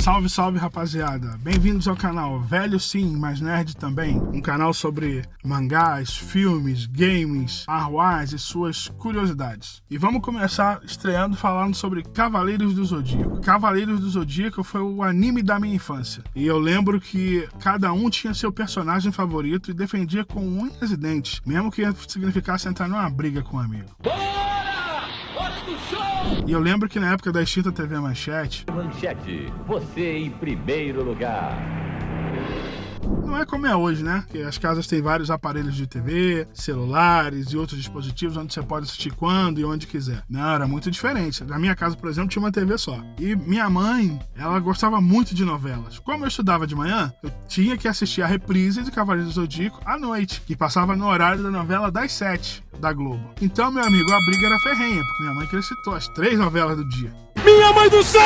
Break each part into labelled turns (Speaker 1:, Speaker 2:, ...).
Speaker 1: Salve, salve, rapaziada! Bem-vindos ao canal Velho Sim, mas Nerd também. Um canal sobre mangás, filmes, games, arhwás e suas curiosidades. E vamos começar estreando falando sobre Cavaleiros do Zodíaco. Cavaleiros do Zodíaco foi o anime da minha infância. E eu lembro que cada um tinha seu personagem favorito e defendia com unhas e dentes, mesmo que significasse entrar numa briga com um amigo. E eu lembro que na época da extinta TV Manchete,
Speaker 2: você em primeiro lugar.
Speaker 1: Não é como é hoje, né? Que as casas têm vários aparelhos de TV, celulares e outros dispositivos onde você pode assistir quando e onde quiser. Não, era muito diferente. Na minha casa, por exemplo, tinha uma TV só. E minha mãe, ela gostava muito de novelas. Como eu estudava de manhã, eu tinha que assistir a reprise de Cavaleiros do Zodíaco à noite, que passava no horário da novela das 7 da Globo. Então, meu amigo, a briga era ferrenha, porque minha mãe recitou as 3 novelas do dia.
Speaker 3: Minha mãe do céu!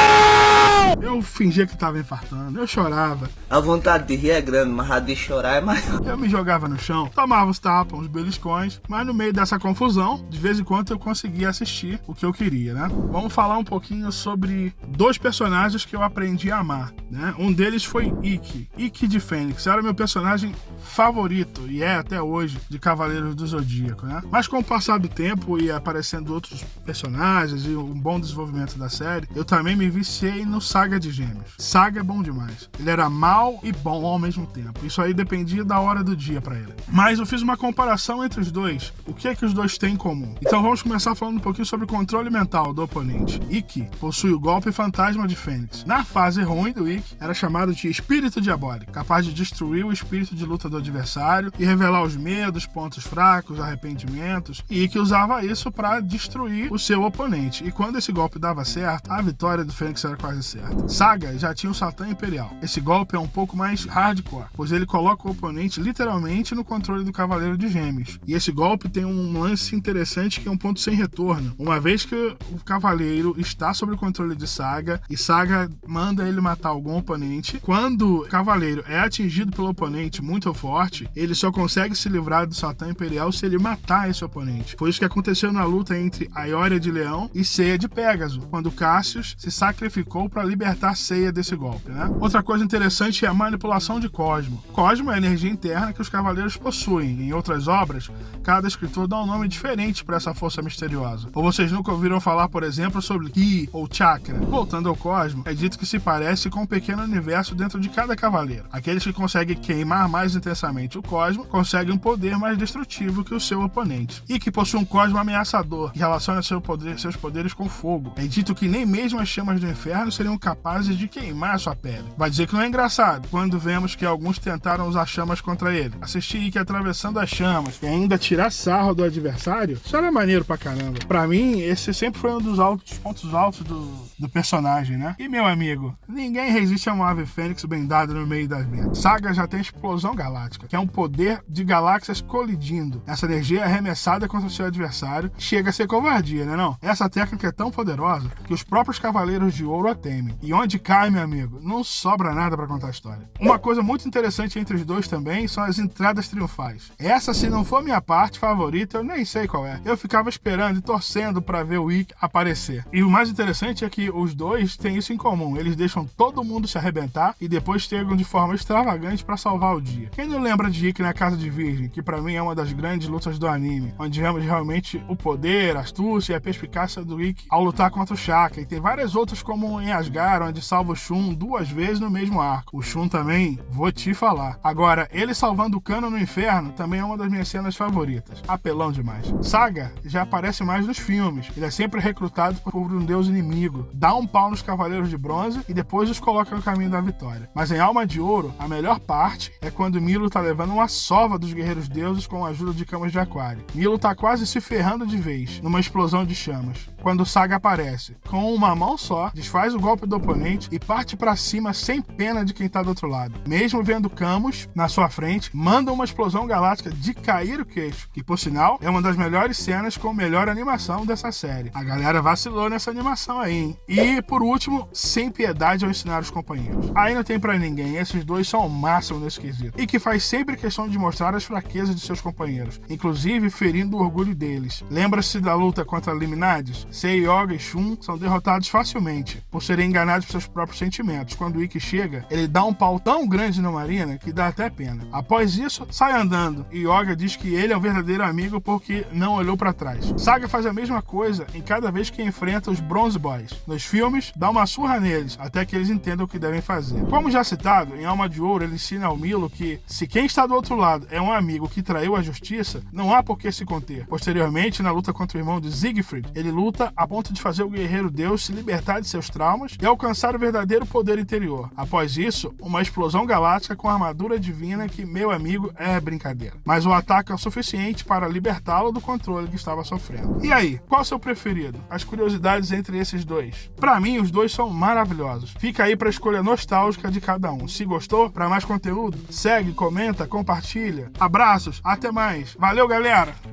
Speaker 1: Eu fingia que tava infartando, eu chorava.
Speaker 4: A vontade de rir é grande, mas a de chorar é maior.
Speaker 1: Eu me jogava no chão, tomava os tapas, os beliscões, mas no meio dessa confusão, de vez em quando eu conseguia assistir o que eu queria, né? Vamos falar um pouquinho sobre 2 personagens que eu aprendi a amar, né? Um deles foi Ikki de Fênix. Era meu personagem favorito, e é até hoje, de Cavaleiros do Zodíaco, né? Mas com o passar do tempo e aparecendo outros personagens e um bom desenvolvimento da série, eu também me viciei no Saga de Gêmeos. Saga é bom demais. Ele era mal e bom ao mesmo tempo. Isso aí dependia da hora do dia pra ele. Mas eu fiz uma comparação entre os dois. O que é que os dois têm em comum? Então vamos começar falando um pouquinho sobre o controle mental do oponente. Ikki possui o golpe fantasma de Fênix. Na fase ruim do Ikki, era chamado de espírito diabólico, capaz de destruir o espírito de luta do adversário e revelar os medos, pontos fracos, arrependimentos. E Ikki usava isso pra destruir o seu oponente. E quando esse golpe dava certo, a vitória do Fênix era quase certa. Saga já tinha o Satã Imperial. Esse golpe é um pouco mais hardcore, pois ele coloca o oponente literalmente no controle do Cavaleiro de Gêmeos. E esse golpe tem um lance interessante que é um ponto sem retorno. Uma vez que o Cavaleiro está sob o controle de Saga e Saga manda ele matar algum oponente, quando o Cavaleiro é atingido pelo oponente muito forte, ele só consegue se livrar do Satã Imperial se ele matar esse oponente. Foi isso que aconteceu na luta entre Aioria de Leão e Seiya de Pégaso, quando Cassius se sacrificou para libertar Seiya desse golpe, né? Outra coisa interessante é a manipulação de Cosmo. Cosmo é a energia interna que os cavaleiros possuem. Em outras obras, cada escritor dá um nome diferente para essa força misteriosa. Ou vocês nunca ouviram falar, por exemplo, sobre Ki ou Chakra? Voltando ao Cosmo, é dito que se parece com um pequeno universo dentro de cada cavaleiro. Aqueles que conseguem queimar mais intensamente o Cosmo conseguem um poder mais destrutivo que o seu oponente. E que possui um Cosmo ameaçador, que relaciona seus poderes com fogo. É dito que nem mesmo as chamas do inferno seriam capazes de queimar sua pele. Vai dizer que não é engraçado quando vemos que alguns tentaram usar chamas contra ele. Assistir Ikki atravessando as chamas e ainda tirar sarro do adversário, isso era maneiro pra caramba. Pra mim, esse sempre foi um dos pontos altos do personagem, né? E meu amigo, ninguém resiste a uma ave fênix bem dada no meio das ventas. Saga já tem explosão galáctica, que é um poder de galáxias colidindo. Essa energia é arremessada contra o seu adversário, chega a ser covardia, né não? Essa técnica é tão poderosa que os próprios Cavaleiros de Ouro a temem. E onde cai, meu amigo, não sobra nada pra contar a história. Uma coisa muito interessante entre os dois também são as entradas triunfais. Essa, se não for minha parte favorita, eu nem sei qual é. Eu ficava esperando e torcendo pra ver o Ikki aparecer. E o mais interessante é que os dois têm isso em comum. Eles deixam todo mundo se arrebentar e depois chegam de forma extravagante pra salvar o dia. Quem não lembra de Ikki na Casa de Virgem, que pra mim é uma das grandes lutas do anime, onde vemos realmente o poder, a astúcia e a perspicácia do Ikki ao lutar contra o Shaka. E tem várias outras como em Asgard, onde salva o Shun 2 vezes no mesmo arco. O Shun também, vou te falar. Agora, ele salvando o Cano no inferno também é uma das minhas cenas favoritas. Apelão demais. Saga já aparece mais nos filmes. Ele é sempre recrutado por um deus inimigo, dá um pau nos Cavaleiros de Bronze e depois os coloca no caminho da vitória. Mas em Alma de Ouro, a melhor parte é quando Milo tá levando uma sova dos guerreiros deuses com a ajuda de Camas de Aquário. Milo tá quase se ferrando de vez, numa explosão de chamas. Quando Saga aparece, com uma mão só, desfaz o golpe do oponente e parte pra cima sem pena de quem tá do outro lado. Mesmo vendo Camus na sua frente, manda uma explosão galáctica de cair o queixo, que por sinal é uma das melhores cenas com melhor animação dessa série. A galera vacilou nessa animação aí, hein? E por último, sem piedade ao ensinar os companheiros. Aí não tem pra ninguém, esses dois são o máximo nesse quesito. E que faz sempre questão de mostrar as fraquezas de seus companheiros, inclusive ferindo o orgulho deles. Lembra-se da luta contra Liminades? Sei, Yoga e Shun são derrotados facilmente, por serem enganados por seus próprios sentimentos. Quando o Ikki chega, ele dá um pau tão grande na Marina que dá até pena. Após isso, sai andando, e Yoga diz que ele é um verdadeiro amigo porque não olhou pra trás. Saga faz a mesma coisa em cada vez que enfrenta os Bronze Boys. Nos filmes, dá uma surra neles, até que eles entendam o que devem fazer. Como já citado, em Alma de Ouro ele ensina ao Milo que, se quem está do outro lado é um amigo que traiu a justiça, não há por que se conter. Posteriormente, na luta contra o irmão de Siegfried, ele luta a ponto de fazer o guerreiro Deus se libertar de seus traumas e alcançar o verdadeiro poder interior. Após isso, uma explosão galáctica com armadura divina que, meu amigo, é brincadeira. Mas o ataque é o suficiente para libertá-lo do controle que estava sofrendo. E aí, qual é o seu preferido? As curiosidades entre esses dois. Pra mim, os dois são maravilhosos. Fica aí pra escolha nostálgica de cada um. Se gostou, pra mais conteúdo, segue, comenta, compartilha. Abraços, até mais. Valeu, galera!